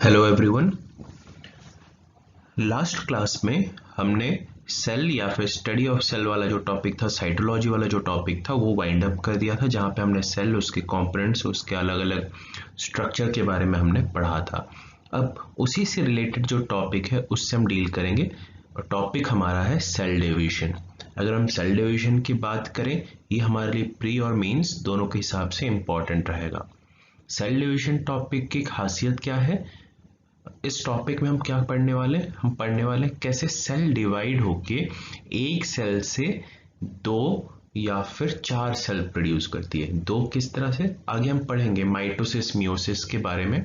Hello everyone. Last class में हमने cell या फिर स्टडी ऑफ सेल वाला जो टॉपिक था, साइटोलॉजी वाला जो टॉपिक था, वो वाइंड अप कर दिया था, जहाँ पे हमने सेल, उसके कंपोनेंट्स, उसके अलग अलग स्ट्रक्चर के बारे में हमने पढ़ा था। अब उसी से रिलेटेड जो टॉपिक है उससे हम डील करेंगे और टॉपिक हमारा है सेल डिवीजन। अगर हम सेल डिवीजन की बात करें, ये हमारे लिए प्री और मीन्स दोनों के हिसाब से इम्पॉर्टेंट रहेगा। सेल डिवीजन टॉपिक की खासियत क्या है? इस टॉपिक में हम क्या पढ़ने वाले? हम पढ़ने वाले कैसे सेल डिवाइड होके एक सेल से दो या फिर चार सेल प्रोड्यूस करती है। दो किस तरह से, आगे हम पढ़ेंगे माइटोसिस मियोसिस के बारे में।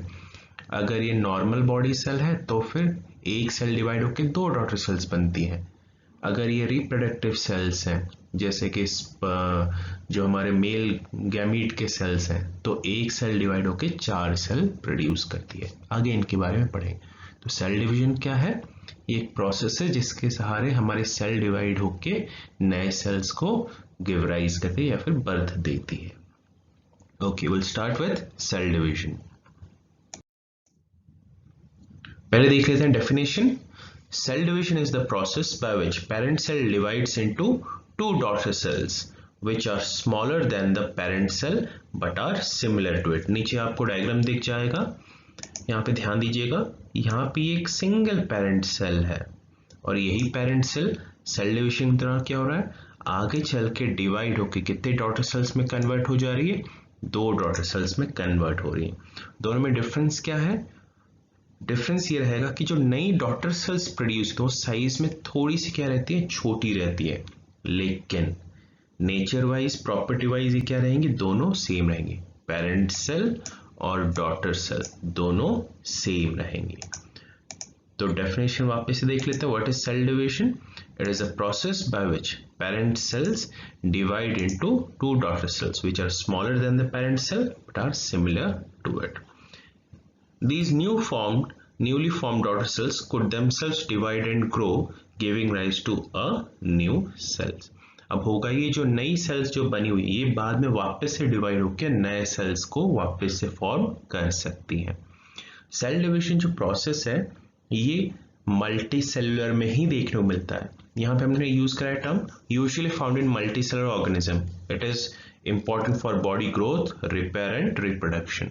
अगर ये नॉर्मल बॉडी सेल है तो फिर एक सेल डिवाइड होके दो डॉटर सेल्स बनती हैं। अगर ये रिप्रोडक्टिव सेल्स हैं, जैसे कि जो हमारे मेल गैमीट के सेल्स हैं, तो एक सेल डिवाइड होके चार सेल प्रोड्यूस करती है। आगे इनके बारे में पढ़ेंगे। तो सेल डिवीजन क्या है? ये एक प्रोसेस है जिसके सहारे हमारे सेल डिवाइड होके नए सेल्स को गिव राइज करती है या फिर बर्थ देती है। Okay, will start with cell division. पहले देख लेते हैं definition. Cell division is the process by which parent cell divides into two daughter cells which are smaller than the parent cell but are similar to it. नीचे आपको diagram दिख जाएगा, यहाँ पे ध्यान दीजिएगा। यहाँ पे एक सिंगल पेरेंट सेल है और यही पेरेंट सेल सेल डिविजन के दौरान क्या हो रहा है, आगे चल के डिवाइड होके कितने डॉटर सेल्स में कन्वर्ट हो जा रही है? दो डॉटर सेल्स में कन्वर्ट हो रही है। दोनों में डिफरेंस क्या है? डिफरेंस ये रहेगा कि जो नई डॉटर सेल्स प्रोड्यूस होती है वो साइज में थोड़ी सी क्या रहती है, छोटी रहती है, लेकिन नेचर वाइज, प्रॉपर्टी वाइज ये क्या रहेंगी, दोनों सेम रहेंगी। पेरेंट सेल और डॉटर सेल दोनों सेम रहेंगी। तो डेफिनेशन वापस से देख लेते हैं। What is cell division? It is a process by which parent cells divide into two daughter cells which are smaller than the parent cell but are similar to it. These newly formed daughter cells could themselves divide and grow, giving rise to a new cells. अब होगा ये जो नई sales जो बनी हुई ये बाद में वापस से डिवाइड होकर नए सेल्स को वापस से फॉर्म कर सकती हैं। सेल डिवीजन जो प्रोसेस है ये मल्टी सेलुलर में ही देखने को मिलता है। यहाँ पे हमने यूज करा है term usually found in multi cellular organism. It is important for body growth, repair and reproduction.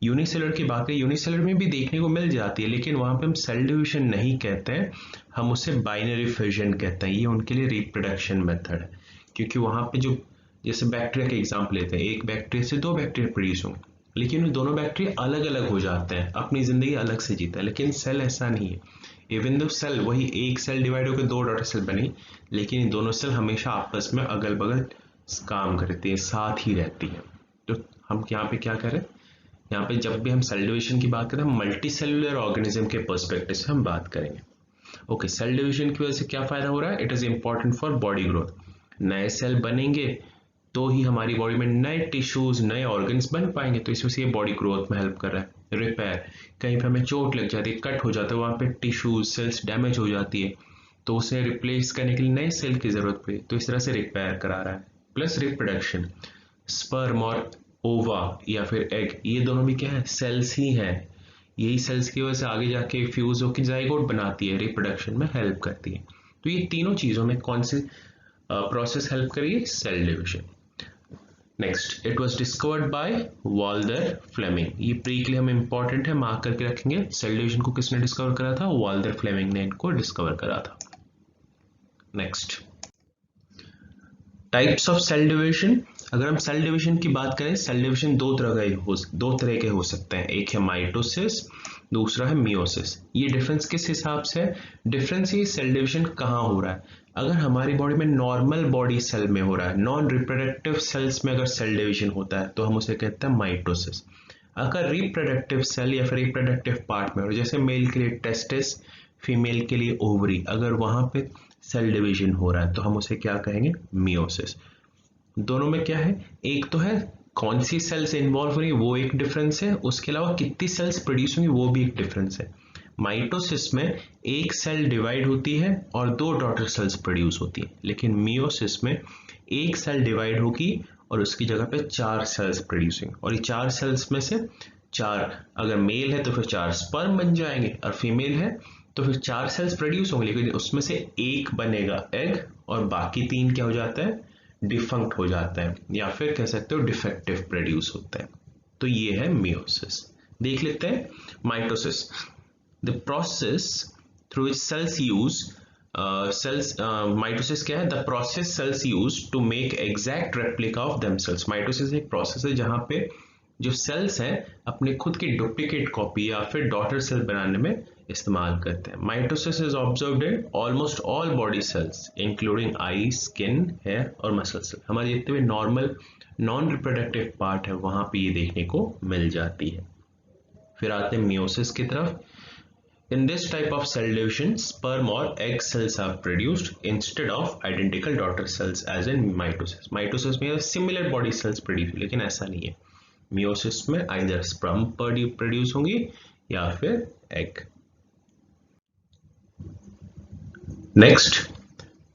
Unicellular की बात करें, यूनिसेलर में भी देखने को मिल जाती है, लेकिन वहां पे हम सेल डिवीजन नहीं कहते हैं, हम उसे बाइनरी फिजन कहते हैं। ये उनके लिए रिप्रोडक्शन मेथड है, क्योंकि वहां पे जो जैसे बैक्टीरिया के एग्जांपल लेते हैं, एक बैक्टीरिया से दो बैक्टीरिया प्रोड्यूस होंगे, लेकिन दोनों बैक्टीरिया अलग अलग हो जाते हैं, अपनी जिंदगी अलग से जीता है। लेकिन सेल ऐसा नहीं है। इवन दो सेल वही एक सेल डिवाइड होकर दो डॉटर सेल बनी, लेकिन इन दोनों सेल हमेशा आपस में अगल बगल काम करती है, साथ ही रहती है। तो हम यहाँ पे क्या करें, यहाँ पे जब भी हम सेल डिवीजन की बात करें, हम मल्टी सेलुलर ऑर्गेनिज्म के पर्सपेक्टिव से हम बात करेंगे। ओके, सेल डिवीजन की वजह से क्या फायदा हो रहा है? It is important for body growth. नए सेल बनेंगे तो ही हमारी बॉडी में नए टिश्यूज, नए ऑर्गन्स बन पाएंगे, तो इस वजह से ये बॉडी ग्रोथ में हेल्प कर रहा है। रिपेयर, कहीं पे हमें चोट लग जाती है, कट हो जाता है, वहां पे टिश्यूज, सेल्स डैमेज हो जाती है, तो उसे रिप्लेस करने के लिए नए सेल की जरूरत पड़ी, तो इस तरह से रिपेयर करा रहा है। प्लस रिप्रोडक्शन, स्पर्म और ओवा या फिर एग, ये दोनों भी क्या है, सेल्स ही है। यही सेल्स की वजह से आगे जाके फ्यूज होकर जाइगोट बनाती है, रिप्रोडक्शन में हेल्प करती है। तो ये तीनों चीजों में कौन सी प्रोसेस हेल्प करिए? Cell division. Next, it was discovered by Walther Flemming. ये प्री के लिए हम इंपॉर्टेंट है, मार्क करके रखेंगे। सेल डिवीजन को किसने डिस्कवर करा था? वाल्दर फ्लेमिंग ने इनको डिस्कवर करा था। Next, types of cell division. अगर हम सेल डिवीजन की बात करें, सेल डिवीजन दो तरह के हो सकते हैं। एक है माइटोसिस, दूसरा है मियोसिस। ये डिफरेंस किस हिसाब से है? डिफरेंस ये सेल डिवीजन कहाँ हो रहा है। अगर हमारी बॉडी में नॉर्मल बॉडी सेल में हो रहा है, नॉन रिप्रोडक्टिव सेल्स में अगर सेल डिवीजन होता है तो हम उसे कहते हैं माइटोसिस। अगर रिप्रोडक्टिव सेल या फिर रिप्रोडक्टिव पार्ट में, जैसे मेल के लिए टेस्टिस, फीमेल के लिए ओवरी, अगर वहां पे सेल डिवीजन हो रहा है तो हम उसे क्या कहेंगे? मियोसिस। दोनों में क्या है, एक तो है कौन सी सेल्स इन्वॉल्व हो रही है, वो एक डिफरेंस है, उसके अलावा कितनी सेल्स प्रोड्यूस होंगी वो भी एक डिफरेंस है। माइटोसिस में एक सेल डिवाइड होती है और दो डॉटर सेल्स प्रोड्यूस होती है, लेकिन मियोसिस में एक सेल डिवाइड होगी और उसकी जगह पे चार सेल्स प्रोड्यूस होंगी, और ये चार सेल्स में से 4, अगर मेल है तो फिर 4 स्पर्म बन जाएंगे, और फीमेल है तो फिर 4 सेल्स प्रोड्यूस होंगे, लेकिन उसमें से एक बनेगा एग और बाकी 3 क्या हो जाता है, डिफंक्ट हो जाता है, या फिर कह सकते हो डिफेक्टिव प्रोड्यूस होता है। तो ये है मियोसिस। देख लेते हैं mitosis, the process through which cells use mitosis क्या है, the process cells use to make exact replica of themselves. Mitosis एक प्रोसेस है जहां पे जो सेल्स हैं अपने खुद की डुप्लीकेट कॉपी या फिर डॉटर सेल बनाने में इस्तेमाल करते हैं। Mitosis is observed in almost all body cells including eye, skin, hair और मसल सेल। हमारे जितने भी नॉर्मल नॉन रिप्रोडक्टिव पार्ट है वहां पे ये देखने को मिल जाती है। फिर आते हैं मियोसिस की तरफ। In this type of cell division, sperm or egg cells are produced instead of identical daughter cells as in mitosis. Mitosis में similar body cells produce, लेकिन ऐसा नहीं है। Meiosis में either sperm produce होंगी या फिर egg। Next,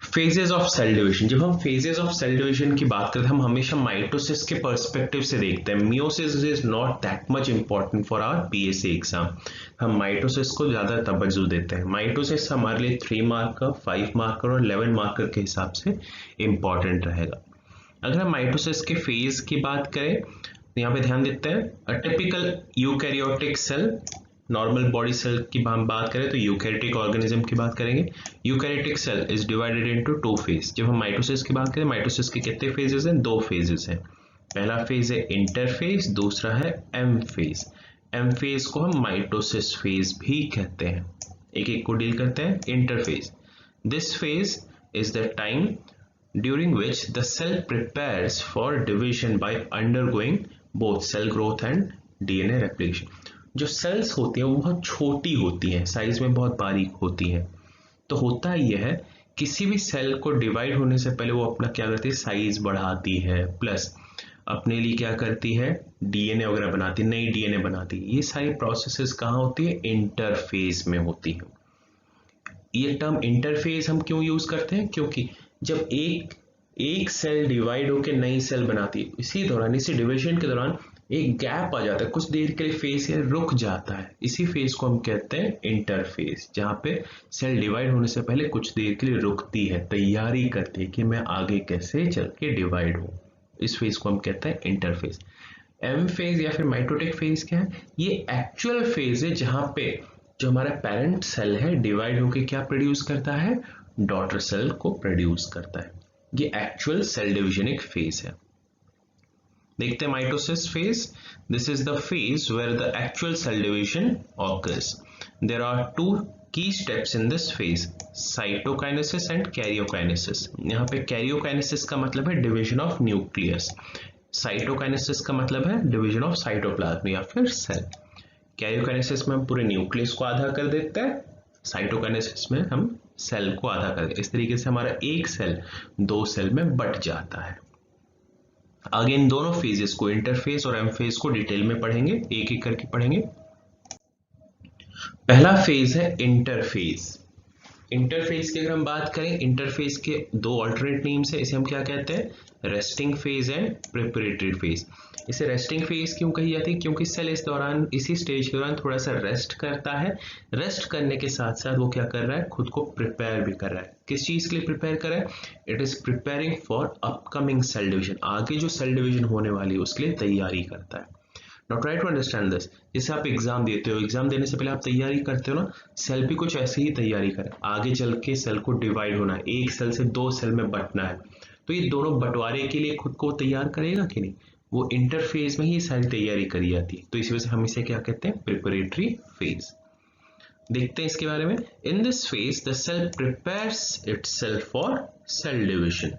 phases of cell division। जब हम phases of cell division की बात करते हैं हम हमेशा माइटोसिस के पर्सपेक्टिव से देखते हैं। Meiosis is not that much important for our PSC exam. हम माइटोसिस को ज्यादा तवज्जो देते हैं। माइटोसिस हमारे लिए 3 मार्कर, 5 मार्कर और 11 मार्कर के हिसाब से इंपॉर्टेंट रहेगा। अगर हम माइटोसिस के फेज की बात करें तो यहाँ पे ध्यान देते हैं, a typical eukaryotic cell, normal body cell की हम बात करें तो यूकैरियोटिक ऑर्गेनिज्म की बात करेंगे। Eukaryotic cell is divided into 2 phase. जब हम माइटोसिस की बात करें, माइटोसिस के कितने फेजेस हैं, 2 फेजेस हैं। पहला फेज है इंटरफेज, दूसरा है एम फेज। एम फेज को हम माइटोसिस फेज भी कहते हैं। एक एक को डील करते हैं। Interphase, this phase is the time during which the cell prepares for division by undergoing both cell growth and DNA replication। जो सेल्स होती हैं वो बहुत छोटी होती हैं, साइज में बहुत बारीक होती हैं। तो होता यह है किसी भी सेल को डिवाइड होने से पहले वो अपना क्या करती है, साइज बढ़ाती है, प्लस अपने लिए क्या करती है, डीएनए वगैरह बनाती है, नई डीएनए बनाती है। ये सारी प्रोसेसेस कहाँ होती है, इंटरफेज में होती है। ये टर्म इंटरफेज हम क्यों यूज करते हैं, क्योंकि जब एक सेल डिवाइड होकर नई सेल बनाती है, इसी दौरान, इसी डिवीजन के दौरान एक गैप आ जाता है, कुछ देर के लिए फेज रुक जाता है। इसी फेज को हम कहते हैं इंटरफेज, जहां पे सेल डिवाइड होने से पहले कुछ देर के लिए रुकती है, तैयारी करती है कि मैं आगे कैसे चल के डिवाइड हूं। इस फेज को हम कहते हैं इंटरफेज। एम फेज या फिर माइटोटिक फेज क्या है, ये एक्चुअल फेज है जहां पे जो हमारा पेरेंट सेल है डिवाइड होकर क्या प्रोड्यूस करता है, डॉटर सेल को प्रोड्यूस करता है। ये एक्चुअल सेल डिवीजन एक फेज है। देखते हैं mitosis phase. This is the phase where the actual cell division occurs. There are 2 key steps in this phase, cytokinesis and karyokinesis. यहाँ पे कैरियोकाइनेसिस का मतलब है डिवीजन ऑफ न्यूक्लियस, साइटोकाइनेसिस का मतलब है डिवीजन ऑफ साइटोप्लाज्म या फिर सेल। कैरियोकाइनेसिस में हम पूरे न्यूक्लियस को आधा कर देते हैं, साइटोकाइनेसिस में हम सेल को आधा कर देते हैं। इस तरीके से हमारा एक सेल 2 सेल में बट जाता है। आगे इन दोनों फेजेस को, इंटरफेज और एम फेज को डिटेल में पढ़ेंगे, एक एक करके पढ़ेंगे। पहला फेज है इंटरफेज। इंटरफेज की अगर हम बात करें, इंटरफेज के 2 ऑल्टरनेट नेम्स है। इसे हम क्या कहते हैं, resting phase and preparatory phase. इसे रेस्टिंग फेज क्यों कही जाती है, क्योंकि सेल इस दौरान, इसी स्टेज के दौरान थोड़ा सा रेस्ट करता है। रेस्ट करने के साथ साथ वो क्या कर रहा है, खुद को प्रिपेयर भी कर रहा है। किस चीज के लिए प्रिपेयर कर रहा है, it is preparing for upcoming cell division. आगे जो सेल डिवीजन होने वाली है उसके लिए तैयारी करता है। Now try to understand this. जैसे आप एग्जाम देते हो, एग्जाम देने से पहले आप तैयारी करते हो ना, सेल भी कुछ ऐसे ही तैयारी करे। आगे चल के सेल को डिवाइड होना है, एक सेल से 2 सेल में बंटना है, तो ये दोनों बंटवारे के लिए खुद को तैयार करेगा कि नहीं, वो इंटरफेज में ही सारी तैयारी करी जाती है। तो इसी वजह से हम इसे क्या कहते हैं, प्रिपरेटरी फेज। देखते हैं इसके बारे में। In this phase the cell prepares itself for cell division.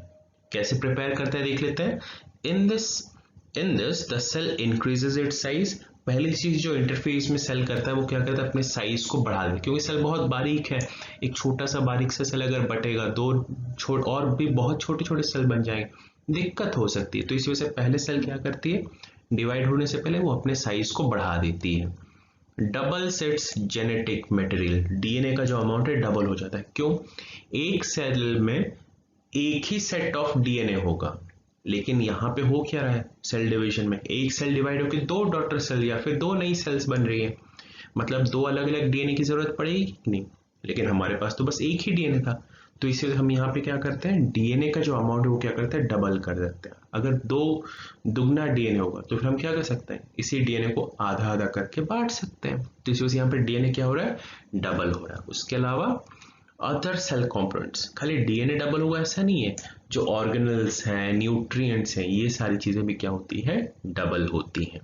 कैसे प्रिपेयर करता है देख लेते हैं। In this the cell increases its size. पहली चीज जो इंटरफेज में सेल करता है वो क्या करता है, अपने साइज को बढ़ा देता है, क्योंकि सेल बहुत बारीक है। एक छोटा सा बारीक सा सेल अगर बटेगा, 2 और भी बहुत छोटे छोटे सेल बन जाएंगे, दिक्कत हो सकती है। तो इसी वजह से पहले सेल क्या करती है, डिवाइड होने से पहले वो अपने साइज को बढ़ा देती है। Double sets genetic material, DNA का जो अमाउंट है डबल हो जाता है। क्यों, एक सेल में एक ही सेट ऑफ डीएनए होगा, लेकिन यहां पे हो क्या रहा है, सेल डिवीजन में एक सेल डिवाइड होकर दो डॉटर सेल या फिर दो नई सेल्स बन रही है, मतलब दो अलग अलग डीएनए की जरूरत पड़ेगी कि नहीं, लेकिन हमारे पास तो बस एक ही डीएनए था, तो इसे हम यहाँ पे क्या करते हैं, डीएनए का जो अमाउंट है वो क्या करते हैं, डबल कर देते हैं। अगर दो दुगना डीएनए होगा तो फिर हम क्या कर सकते हैं, इसी डीएनए को आधा आधा करके बांट सकते हैं। तो इसी वजह से यहाँ पे डीएनए क्या हो रहा है, डबल हो रहा है। उसके अलावा अदर सेल कंपोनेंट्स, खाली डीएनए डबल हुआ ऐसा नहीं है, जो ऑर्गेनल्स हैं, न्यूट्रिएंट्स हैं, ये सारी चीजें भी क्या होती है, डबल होती हैं।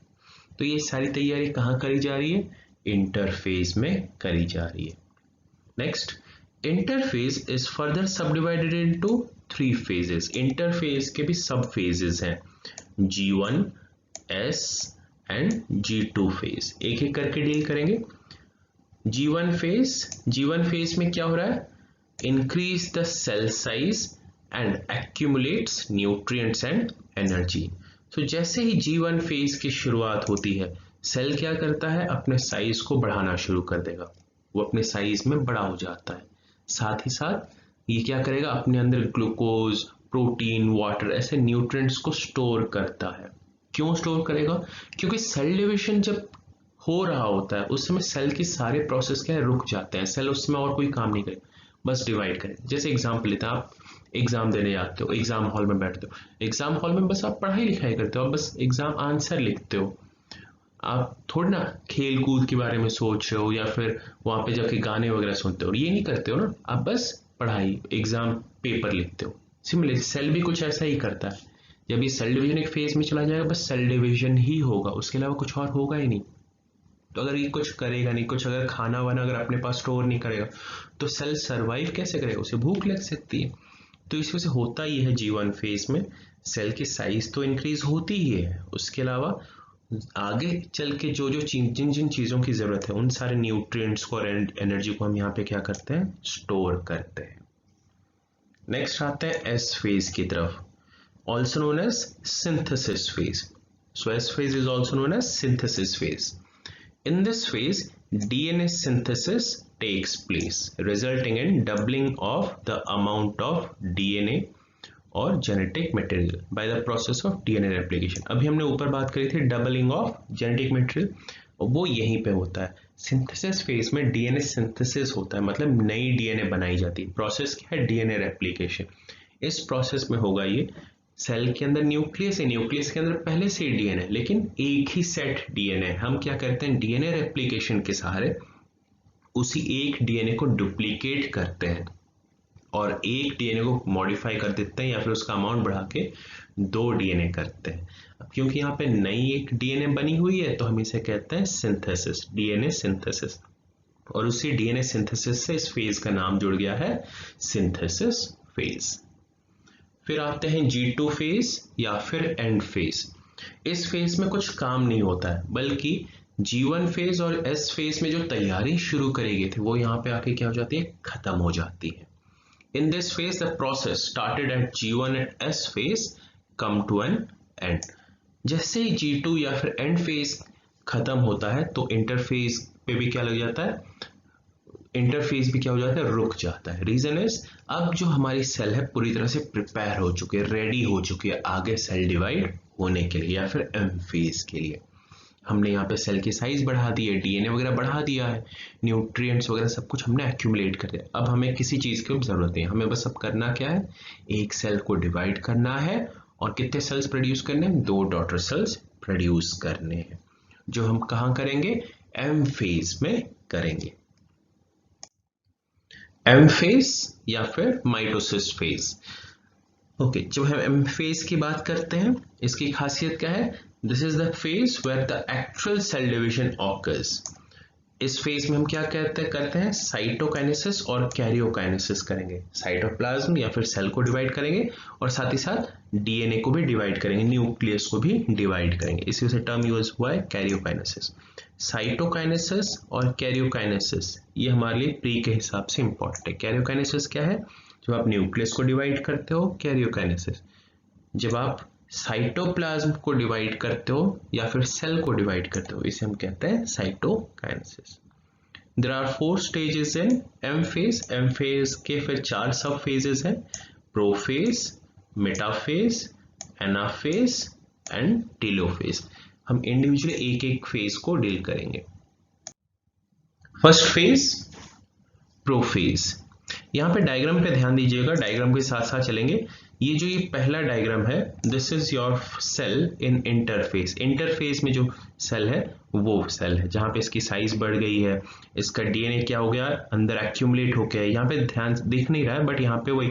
तो ये सारी तैयारी कहाँ करी जा रही है, इंटरफेज में करी जा रही है। Next, interphase is further subdivided into 3 phases। Interphase के भी सब फेजेस हैं, G1, S and G2 phase. एक एक करके डील करेंगे। G1 फेज में क्या हो रहा है, increase the cell size and accumulates nutrients and energy. तो जैसे ही G1 फेज की शुरुआत होती है, सेल क्या करता है, अपने साइज को बढ़ाना शुरू कर देगा, वो अपने साइज में बड़ा हो जाता है। साथ ही साथ ये क्या करेगा, अपने अंदर ग्लूकोज, प्रोटीन, वाटर ऐसे न्यूट्रिएंट्स को स्टोर करता है। क्यों स्टोर करेगा, क्योंकि सेल डिविजन जब हो रहा होता है उस समय सेल के सारे प्रोसेस क्या है, रुक जाते हैं। सेल उस समय और कोई काम नहीं करे, बस डिवाइड करे। जैसे एग्जाम्पल लेते हैं, आप एग्जाम देने जाते हो, एग्जाम हॉल में बैठते हो, एग्जाम हॉल में बस आप पढ़ाई लिखाई करते हो, आप बस एग्जाम आंसर लिखते हो, आप थोड़ी ना खेल कूद के बारे में सोच रहे हो या फिर वहां पे जाके गाने वगैरह सुनते हो, ये नहीं करते हो ना, आप बस पढ़ाई एग्जाम पेपर लिखते हो। सिमिलरली सेल भी कुछ ऐसा ही करता है। जब ये सेल डिवीजन एक फेज में चला जाएगा, बस सेल डिवीजन ही होगा, उसके अलावा कुछ और होगा ही नहीं। तो अगर ये कुछ करेगा नहीं, कुछ अगर खाना वाना अगर अपने पास स्टोर नहीं करेगा, तो सेल सरवाइव कैसे करेगा, उसे भूख लग सकती है। तो इस वजह से होता ही है, G1 फेज में सेल की साइज तो इंक्रीज होती ही है, उसके अलावा आगे चल के जो जो जिन जिन चीजों की जरूरत है, उन सारे न्यूट्रिएंट्स को और एनर्जी को हम यहाँ पे क्या करते हैं, स्टोर करते हैं। नेक्स्ट आते हैं एस फेज की तरफ, also known as synthesis phase. So S phase is also known as synthesis phase. In this phase, DNA synthesis takes place, resulting in doubling of the amount of DNA और genetic material by the process of DNA replication. अभी हमने ऊपर बात करी थी doubling of genetic material, और वो यहीं पे होता है। सिंथेसिस फेज में डीएनए सिंथेसिस होता है, मतलब नई डीएनए बनाई जाती है। प्रोसेस क्या है, डीएनए रेप्लिकेशन। इस प्रोसेस में होगा ये, सेल के अंदर न्यूक्लियस है, न्यूक्लियस के अंदर पहले से डीएनए, लेकिन एक ही सेट डीएनए। हम क्या करते हैं, डीएनए रेप्लिकेशन के सहारे उसी एक डीएनए को डुप्लीकेट करते हैं और एक डीएनए को मॉडिफाई कर देते हैं, या फिर उसका अमाउंट बढ़ा के 2 डीएनए करते हैं। अब क्योंकि यहाँ पे नई एक डीएनए बनी हुई है, तो हम इसे कहते हैं सिंथेसिस, डीएनए सिंथेसिस। और उसी डीएनए सिंथेसिस से इस फेज का नाम जुड़ गया है सिंथेसिस फेज। फिर आते हैं G2 फेज या फिर एंड फेज। इस फेज में कुछ काम नहीं होता है, बल्कि G1 फेज और S फेज में जो तैयारी शुरू करी गई थी, वो यहाँ पे आके क्या हो जाती है, खत्म हो जाती है। In this phase the process started at G1 and S phase come to an end. जैसे ही G2 या फिर एंड फेज खत्म होता है, तो इंटरफेज पे भी क्या लग जाता है, इंटरफेस भी क्या हो जाता है, रुक जाता है। रीजन इज, अब जो हमारी सेल है पूरी तरह से प्रिपेयर हो चुकी है, रेडी हो चुकी है आगे सेल डिवाइड होने के लिए या फिर एम फेज के लिए। हमने यहाँ पे सेल की साइज बढ़ा दी है, डीएनए वगैरह बढ़ा दिया है, न्यूट्रिएंट्स वगैरह सब कुछ हमने एक्यूमुलेट कर दिया। अब हमें किसी चीज की जरूरत नहीं है, हमें बस अब करना क्या है, एक सेल को डिवाइड करना है और कितने सेल्स प्रोड्यूस करने हैं, 2 डॉटर सेल्स प्रोड्यूस करने हैं, जो हम कहाँ करेंगे, एम फेज में करेंगे। एम फेज या फिर माइटोसिस फेज। ओके, जब हम एम फेज की बात करते हैं, इसकी खासियत क्या है, this is the phase where the actual cell division occurs. इस फेज में हम क्या करते हैं, साइटोकाइनेसिस और कैरियोकाइनेसिस करेंगे। साइटोप्लाज्म या फिर सेल को डिवाइड करेंगे और साथ ही साथ डीएनए को भी डिवाइड करेंगे, न्यूक्लियस को भी डिवाइड करेंगे। इसी से टर्म यूज हुआ है कैरियोकाइनेसिस। साइटोकाइनेसिस और कैरियोकाइनेसिस ये हमारे लिए प्री के हिसाब से इंपॉर्टेंट है। कैरियोकाइनेसिस क्या है, जब आप न्यूक्लियस को डिवाइड करते हो, कैरियोकाइनेसिस जब आप साइटोप्लाज्म को डिवाइड करते हो या फिर सेल को डिवाइड करते हो, इसे हम कहते हैं cytokinesis. There are 4 stages in M phase. M phase के फिर 4 सब फेजेस हैं, prophase, metaphase, anaphase and telophase. हम इंडिविजुअली एक एक फेज को डील करेंगे। First phase prophase. यहाँ पे डायग्राम पे ध्यान दीजिएगा, डायग्राम के साथ साथ चलेंगे। ये पहला डायग्राम है, this is your cell in interphase. Interphase में जो सेल है वो सेल है जहाँ पे इसकी साइज बढ़ गई है, इसका डीएनए क्या हो गया, अंदर एक्यूमुलेट हो गया है। यहाँ पे ध्यान दिख नहीं रहा है बट यहाँ पे वही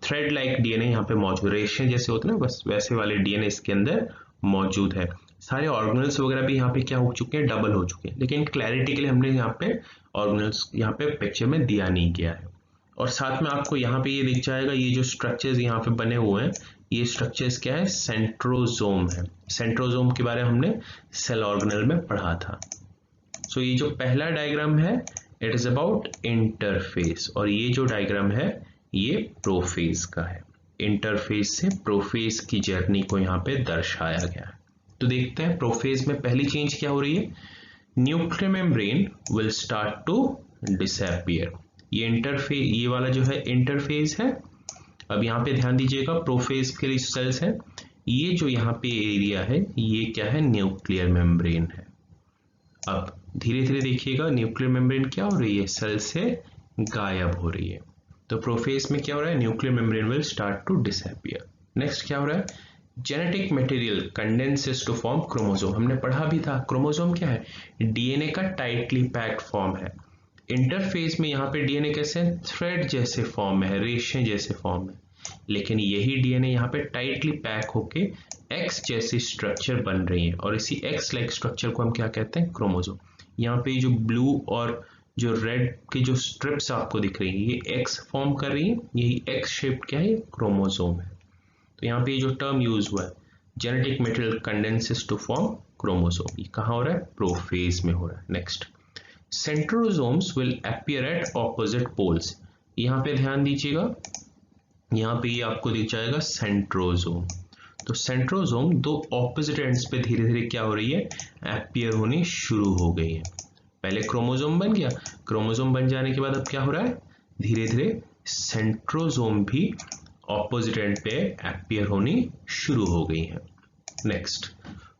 थ्रेड लाइक डीएनए यहाँ पे मौजूद, रेशे जैसे होते हैं ना, बस वैसे वाले डीएनए इसके अंदर मौजूद है। सारे ऑर्गेनल्स वगैरह भी यहाँ पे क्या हो चुके हैं, डबल हो चुके हैं। लेकिन क्लैरिटी के लिए हमने यहाँ पे ऑर्गेनल्स यहाँ पे पिक्चर में दिया नहीं गया है। और साथ में आपको यहाँ पे ये दिख जाएगा, ये जो स्ट्रक्चर्स यहाँ पे बने हुए हैं, ये स्ट्रक्चर्स क्या है, सेंट्रोजोम है। सेंट्रोजोम के बारे में हमने सेल ऑर्गेनल में पढ़ा था। सो ये जो पहला डायग्राम है इट इज अबाउट इंटरफेस, और ये जो डायग्राम है ये प्रोफेज का है। इंटरफेज से प्रोफेज की जर्नी को यहाँ पे दर्शाया गया है। तो देखते हैं प्रोफेज में पहली चेंज क्या हो रही है, nuclear membrane will start to disappear. ये इंटरफेज, ये वाला जो है इंटरफेज है। अब यहाँ पे ध्यान दीजिएगा, प्रोफेज के लिए सेल्स है, ये जो यहाँ पे एरिया है ये क्या है, न्यूक्लियर मेम्ब्रेन है। अब धीरे धीरे देखिएगा न्यूक्लियर मेम्ब्रेन क्या हो रही है, सेल से गायब हो रही है। तो प्रोफेज में क्या हो रहा है, nuclear membrane will start to disappear. Next क्या हो रहा है, genetic material condenses to form chromosome. हमने पढ़ा भी था, क्रोमोसोम क्या है, डीएनए का टाइटली पैक्ड फॉर्म है। इंटरफेस में यहाँ पे डीएनए कैसे है, थ्रेड जैसे फॉर्म में है, रेशे जैसे फॉर्म में। लेकिन यही डीएनए यहाँ पे टाइटली पैक होके एक्स जैसी स्ट्रक्चर बन रही है, और इसी एक्स लाइक स्ट्रक्चर को हम क्या कहते हैं, क्रोमोसोम। यहाँ पे जो ब्लू और जो रेड की जो स्ट्रिप्स आपको दिख रही है ये एक्स फॉर्म कर रही है, यही एक्स शेप क्या है, क्रोमोसोम है। तो यहाँ पे जो टर्म यूज हुआ है, genetic material condenses to form chromosome, ये कहाँ हो रहा है, प्रोफेज में हो रहा है। Next, centrosomes will appear at opposite poles. यहाँ पे ध्यान दीजिएगा, यहाँ पे ये आपको दिख जाएगा सेंट्रोसोम। तो सेंट्रोसोम दो ऑपोजिट एंड्स पे धीरे धीरे क्या हो रही है, अपीयर होनी शुरू हो गई है। पहले क्रोमोसोम बन गया, क्रोमोसोम बन जाने के बाद अब क्या हो रहा है, धीरे धीरे सेंट्रोसोम भी ऑपोजिट एंड पे अपीयर होनी शुरू हो गई है। Next,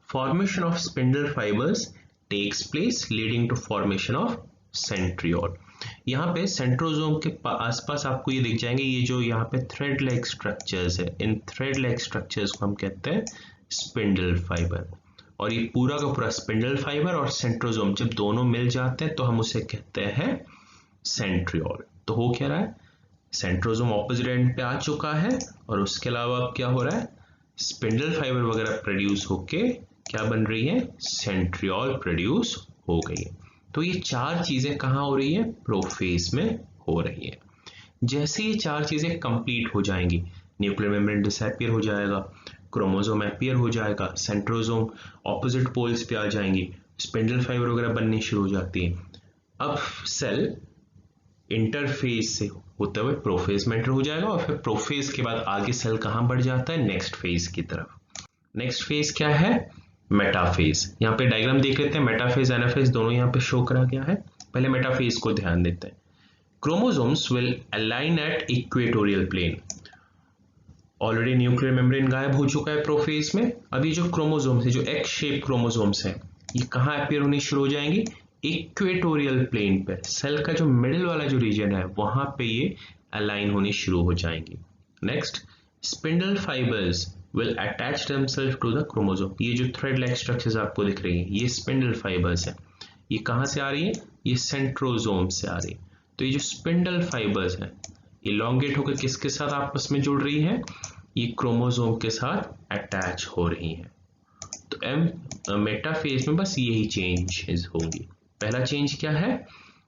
formation of spindle fibres takes place leading to formation of centriole. यहाँ पे सेंट्रोसोम के आसपास आपको ये दिख जाएंगे, ये जो यहाँ पे थ्रेड लाइक स्ट्रक्चर्स है, इन थ्रेड लाइक स्ट्रक्चर्स को हम कहते हैं स्पिंडल फाइबर। और ये पूरा का पूरा स्पिंडल फाइबर और सेंट्रोसोम जब दोनों मिल जाते हैं तो हम उसे कहते हैं सेंट्रियोल। तो हो क्या रहा है, सेंट्रोसोम ऑपोजिट एंड पे आ चुका है, और उसके अलावा अब क्या हो रहा है, स्पिंडल फाइबर वगैरह प्रोड्यूस होके क्या बन रही है, सेंट्रियोल प्रोड्यूस हो गई है। तो ये चार चीजें कहाँ हो रही है, प्रोफेज में हो रही है। जैसे ये चार चीजें कंप्लीट हो जाएंगी, न्यूक्लियर मेम्ब्रेन डिसअपीयर हो जाएगा, क्रोमोसोम अपीयर हो जाएगा, सेंट्रोसोम ऑपोजिट पोल्स पे आ जाएंगी, स्पिंडल फाइबर वगैरह बननी शुरू हो जाती है। अब सेल इंटरफेज से होते हुए प्रोफेज में एंटर हो जाएगा, और फिर प्रोफेज के बाद आगे सेल कहाँ बढ़ जाता है, नेक्स्ट फेज की तरफ। नेक्स्ट फेज क्या है, मेटाफेज। यहाँ पे डायग्राम देख लेते हैं, मेटाफेज एनाफेज दोनों यहाँ पे शो करा गया है। पहले मेटाफेज को ध्यान देते हैं। Chromosomes will align at equatorial plane. Already nuclear membrane गायब हो चुका है प्रोफेज में। अब ये जो क्रोमोसोम्स है, जो एक्स शेप क्रोमोसोम्स है, ये कहाँ अपीयर होनी शुरू हो जाएंगी, इक्वेटोरियल प्लेन पे। सेल का जो मिडिल वाला जो रीजन है वहां पे ये अलाइन होनी शुरू हो जाएंगी। Next, spindle fibres will attach themselves to the chromosome। ये जो थ्रेड लाइक स्ट्रक्चर्स आपको दिख रही है ये स्पिंडल फाइबर्स है। ये कहाँ से आ रही है, ये सेंट्रोसोम से आ रही है। तो ये जो स्पिंडल फाइबर्स है इलॉन्गेट होकर किसके साथ आपस में जुड़ रही है, ये क्रोमोसोम के साथ अटैच हो रही है। तो मेटाफेज में बस यही चेंजेस होंगी। पहला चेंज क्या है,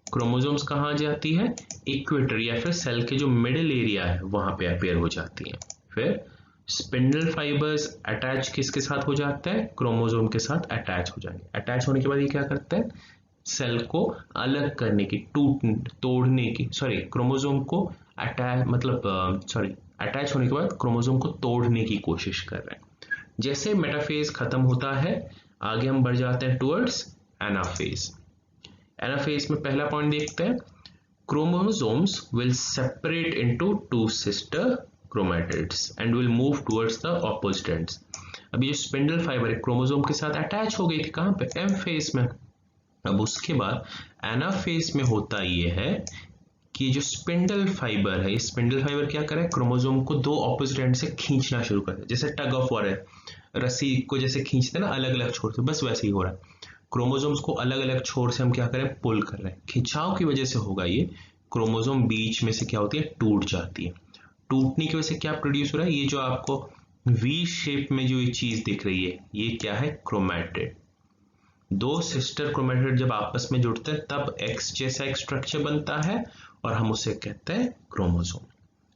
क्रोमोसोम्स कहाँ जाती है, इक्वेटर या फिर सेल के जो मिडिल एरिया है वहां पे अपीयर हो जाती है। फिर स्पिंडल फाइबर्स अटैच किसके साथ हो जाता है, क्रोमोसोम के साथ अटैच हो जाएंगे। अटैच होने के बाद ये क्या करते हैं, सेल को अलग करने की, तोड़ने की, क्रोमोसोम को अटैच होने के बाद क्रोमोसोम को तोड़ने की कोशिश कर रहे हैं। जैसे मेटाफेज खत्म होता है आगे हम बढ़ जाते हैं टुवर्ड्स एनाफेज। एनाफेज में पहला पॉइंट देखते हैं, chromosomes will separate into two sister chromatids and will move towards the opposite ends. अभी जो स्पिंडल फाइबर है क्रोमोसोम के साथ अटैच हो गई थी, कहाँ पे, एम फेज में। अब उसके बाद एनाफेज में होता ये है कि जो स्पिंडल फाइबर है, स्पिंडल फाइबर क्या करे, क्रोमोसोम को दो ऑपोजिट एंड से खींचना शुरू कर दे, जैसे टग ऑफ वॉर है, रस्सी को जैसे खींचते हैं ना अलग अलग छोर से, बस वैसे ही हो रहा है। क्रोमोसोम्स को अलग अलग छोर से हम क्या करें, पुल कर रहे हैं। खिंचाव की वजह से होगा ये, क्रोमोसोम बीच में से क्या होती है, टूट जाती है। टूटने की वजह से क्या प्रोड्यूस हो रहा है, ये जो आपको वी शेप में जो ये चीज दिख रही है, ये क्या है, क्रोमैटिड। दो सिस्टर क्रोमैटिड जब आपस में जुड़ते हैं तब एक्स जैसा एक स्ट्रक्चर बनता है और हम उसे कहते हैं क्रोमोसोम।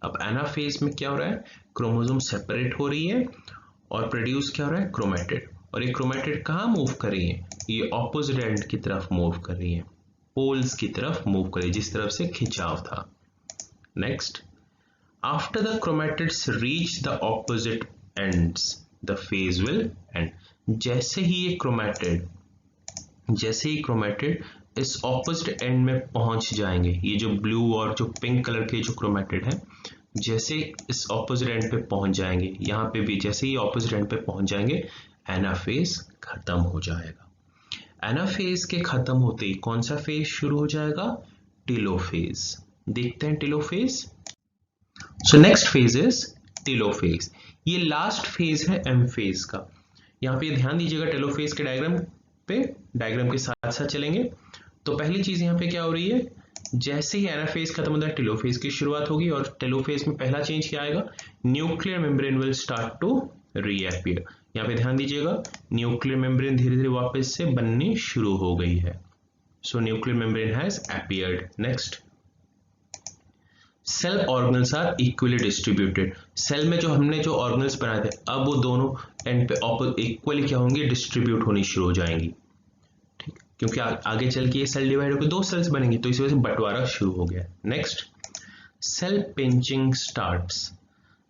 अब एनाफेज में क्या हो रहा है, क्रोमोसोम सेपरेट हो रही है और प्रोड्यूस क्या हो रहा है, क्रोमैटिड। और ये क्रोमैटिड कहाँ मूव कर रही है, ये ऑपोजिट एंड की तरफ मूव कर रही है, पोल्स की तरफ मूव कर रही है, जिस तरफ से खिंचाव था। Next, after the chromatids reach the opposite ends the phase will and. जैसे ही क्रोमैटिड इस ऑपोजिट एंड में पहुंच जाएंगे, ये जो ब्लू और जो पिंक कलर के जो क्रोमैटिड है, जैसे इस ऑपोजिट एंड पे पहुंच जाएंगे, यहाँ पे भी जैसे ही ऑपोजिट एंड पे पहुंच जाएंगे, एनाफेज खत्म हो जाएगा। एनाफेज के खत्म होते ही कौन सा फेज शुरू हो जाएगा, टेलोफेज। देखते हैं telophase. So next phase is telophase. ये लास्ट फेज है एम फेज का। यहाँ पे ध्यान दीजिएगा टेलोफेज के डायग्राम के साथ साथ चलेंगे। तो पहली चीज यहाँ पे क्या हो रही है, जैसे ही एनाफेज खत्म होता है टेलोफेज की शुरुआत होगी, और टेलोफेज में पहला चेंज क्या आएगा, nuclear membrane will start to reappear. यहाँ पे ध्यान दीजिएगा न्यूक्लियर मेम्ब्रेन धीरे धीरे वापस से बननी शुरू हो गई है। So nuclear membrane has appeared. Next, cell organelles are equally distributed. Cell में जो हमने जो ऑर्गेनल्स बनाए थे, अब वो दोनों एंड पे इक्वली क्या होंगे, डिस्ट्रीब्यूट होनी शुरू हो जाएंगी। ठीक, क्योंकि आगे चल के ये सेल डिवाइड होकर दो सेल्स बनेंगी, तो इस वजह से बंटवारा शुरू हो गया। Next, cell pinching starts.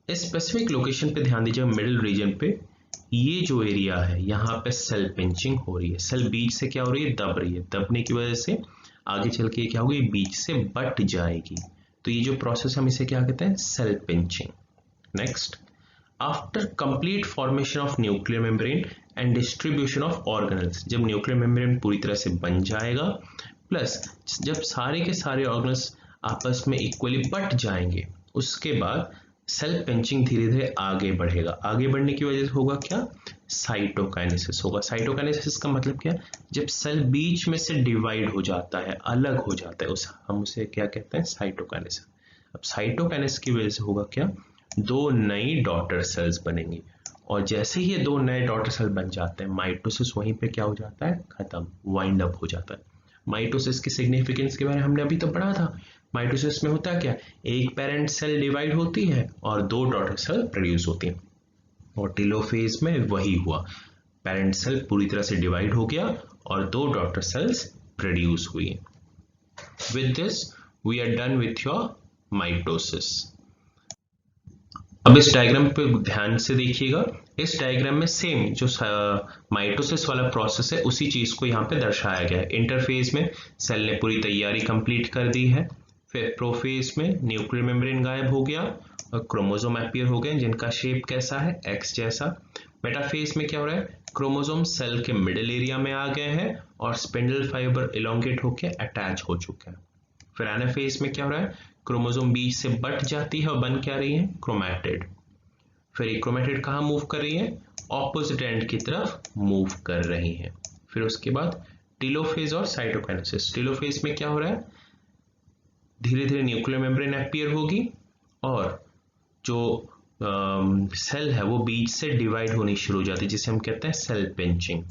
Specific location पे ध्यान दीजिएगा, मिडिल रीजन पे ये जो एरिया है, यहाँ पे सेल पिंचिंग हो रही है। सेल बीच से क्या हो रही है, दब रही है। दबने की वजह से आगे चल के क्या होगी, बीच से बट जाएगी। तो ये जो प्रोसेस हम इसे क्या कहते हैं, cell pinching. Next, after complete formation of nuclear membrane and distribution of organelles. जब न्यूक्लियर मेम्ब्रेन पूरी तरह से बन जाएगा, प्लस जब सारे के सारे ऑर्गेनल्स आपस में इक्वली बट जाएंगे, उसके बाद सेल पिंचिंग धीरे धीरे आगे बढ़ेगा। आगे बढ़ने की वजह से होगा क्या, साइटोकाइनेसिस होगा। साइटोकाइनेसिस का मतलब क्या है, जब सेल बीच में से डिवाइड हो जाता है, अलग हो जाता है, हम उसे क्या कहते हैं, साइटोकाइनेसिस। अब साइटोकाइनेसिस की वजह से होगा क्या, दो नई डॉटर सेल्स बनेंगी, और जैसे ही ये दो नए डॉटर सेल बन जाते हैं, माइटोसिस वहीं पे क्या हो जाता है, खत्म, वाइंड अप हो जाता है। माइटोसिस की सिग्निफिकेंस के बारे में हमने अभी तो पढ़ा था। माइटोसिस में होता है क्या, एक पेरेंट सेल डिवाइड होती है और दो डॉटर सेल प्रोड्यूस होती है, और टेलोफेज में वही हुआ, पेरेंट सेल पूरी तरह से डिवाइड हो गया और दो डॉटर सेल्स प्रोड्यूस हुई। With this we are done with your mitosis. अब इस डायग्राम पे ध्यान से देखिएगा। इस डायग्राम में सेम जो माइटोसिस वाला प्रोसेस है, उसी चीज को यहाँ पे दर्शाया गया है। इंटरफेज में सेल ने पूरी तैयारी कंप्लीट कर दी है, फिर प्रोफेज में न्यूक्लियर मेम्ब्रेन गायब हो गया और क्रोमोसोम अपीयर हो गए, जिनका शेप कैसा है, एक्स जैसा। मेटाफेज में क्या हो रहा है, क्रोमोसोम सेल के मिडिल एरिया में आ गए हैं और स्पिंडल फाइबर इलोंगेट होकर अटैच हो चुके हैं। फिर एनाफेज में क्या हो रहा है, क्रोमोसोम बीच से बट जाती है और बन क्या रही है, क्रोमैटिड। फिर ये क्रोमैटिड कहाँ मूव कर रही है, ऑपोजिट एंड की तरफ मूव कर रही है। फिर उसके बाद टेलोफेज और साइटोकाइनेसिस। टेलोफेज में क्या हो रहा है, धीरे धीरे न्यूक्लियर मेम्ब्रेन अपीयर होगी और जो सेल है वो बीच से डिवाइड होनी शुरू हो जाती है, जिसे हम कहते हैं सेल पिंचिंग।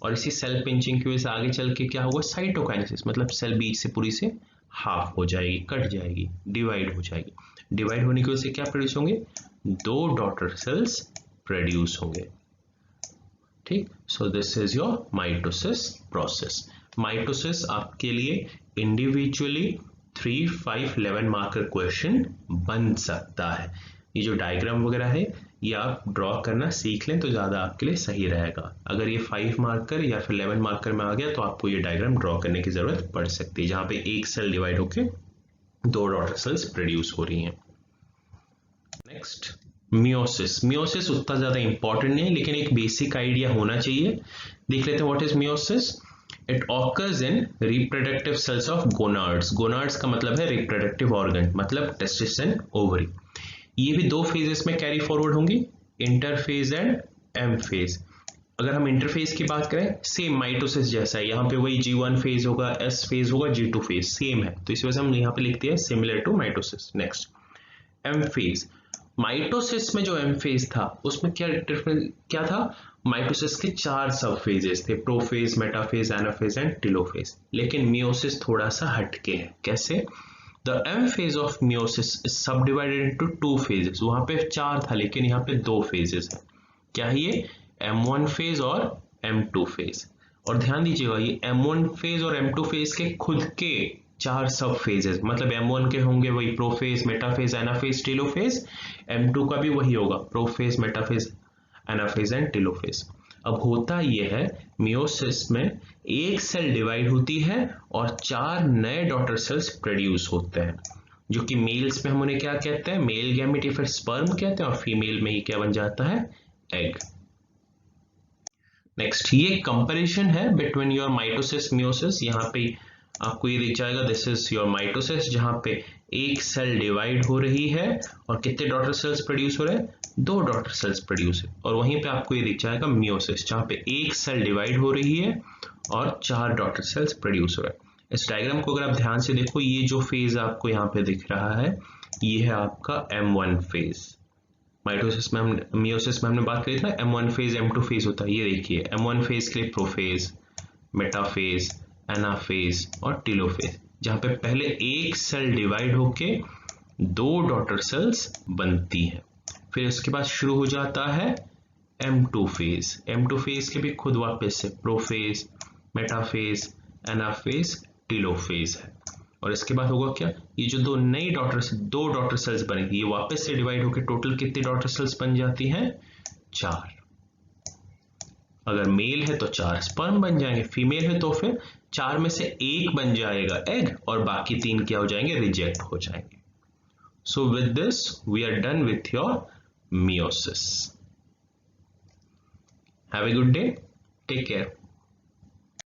और इसी सेल पिंचिंग की वजह से आगे चल के क्या होगा, साइटोकाइनेसिस, मतलब सेल बीच से पूरी से हाफ हो जाएगी, कट जाएगी, डिवाइड हो जाएगी। डिवाइड होने की वजह से क्या प्रोड्यूस होंगे, दो डॉटर सेल्स प्रोड्यूस होंगे। ठीक, so this is your mitosis process. Mitosis आपके लिए इंडिविजुअली 3, 5, 11 मार्कर क्वेश्चन बन सकता है। ये जो डायग्राम वगैरह है ये आप ड्रॉ करना सीख लें तो ज्यादा आपके लिए सही रहेगा। अगर ये 5 मार्कर या फिर 11 मार्कर में आ गया तो आपको ये डायग्राम ड्रॉ करने की जरूरत पड़ सकती है, जहां पे एक सेल डिवाइड होके दो डॉटर सेल्स प्रोड्यूस हो रही हैं। Next meiosis. मियोसिस उतना ज्यादा इंपॉर्टेंट नहीं, लेकिन एक बेसिक आइडिया होना चाहिए। देख लेते हैं what is meiosis. It occurs in reproductive cells of gonads. Gonads का मतलब है रिप्रोडक्टिव ऑर्गन, मतलब टेस्टिस एंड ओवरी। ये भी दो फेजेस में कैरी फॉरवर्ड होंगी, इंटरफेज एंड एम फेज। अगर हम इंटरफेज की बात करें, सेम माइटोसिस जैसा है, यहाँ पे वही G1 फेज होगा, S फेज होगा, G2 फेज सेम है, तो इस वजह से हम यहाँ पे लिखते हैं similar to mitosis. Next M phase. Mitosis में जो एम फेज था उसमें क्या था, माइटोसिस के 4 सब फेजेस थे, prophase, metaphase, anaphase and telophase. लेकिन मियोसिस थोड़ा सा हटके है। कैसे? The M phase of meiosis is subdivided into 2 phases. वहां पे 4 था, लेकिन यहाँ पे 2 फेजेस है। क्या है ये? M1 फेज और M2 फेज। और ध्यान दीजिएगा, ये M1 फेज और M2 फेज के खुद के 4 सब फेजेस, मतलब M1 के होंगे वही prophase, metaphase, anaphase, telophase. M2 का भी वही होगा, prophase, metaphase, anaphase and telophase. अब होता यह है, मियोसिस में एक सेल डिवाइड होती है और 4 नए डॉटर सेल्स प्रोड्यूस होते हैं, जो कि मेल्स में हम उन्हें क्या कहते हैं, मेल गैमेट या फिर स्पर्म कहते हैं, और फीमेल में ये क्या बन जाता है, एग। नेक्स्ट, ये कंपैरिजन है बिटवीन योर माइटोसिस मियोसिस। यहाँ पे आपको ये दिख जाएगा, दिस इज योर माइटोसिस, जहां पे एक सेल डिवाइड हो रही है और कितने डॉटर सेल्स प्रोड्यूस हो रहे हैं, 2 डॉटर सेल्स प्रोड्यूस है। और वहीं पे आपको ये दिख जाएगा मियोसिस, जहां पे एक सेल डिवाइड हो रही है और 4 डॉटर सेल्स प्रोड्यूस हो रहा है। इस डायग्राम को अगर आप ध्यान से देखो, ये जो फेज आपको यहाँ पे दिख रहा है, ये है आपका M1 फेज। माइटोसिस में मियोसिस में हमने बात करी थी ना, M1 फेज, M2 फेज होता है। ये देखिए, M1 फेज के लिए प्रोफेज, मेटाफेज, एनाफेज और टेलोफेज, जहां पे पहले एक सेल डिवाइड होके 2 डॉटर सेल्स बनती है। फिर उसके बाद शुरू हो जाता है M2 फेज। M2 फेज के भी खुद वापस से प्रोफेज, मेटाफेज, एनाफेज, टेलोफेज है। और इसके बाद होगा क्या, ये जो 2 डॉटर सेल्स बनेगी, ये वापस से डिवाइड होकर टोटल कितनी डॉटर सेल्स बन जाती हैं, 4। अगर मेल है तो 4 स्पर्म बन जाएंगे, फीमेल है तो फिर 4 में से 1 बन जाएगा एग, और बाकी 3 क्या हो जाएंगे, रिजेक्ट हो जाएंगे। So with this we are done with your meiosis. Have a good day, take care.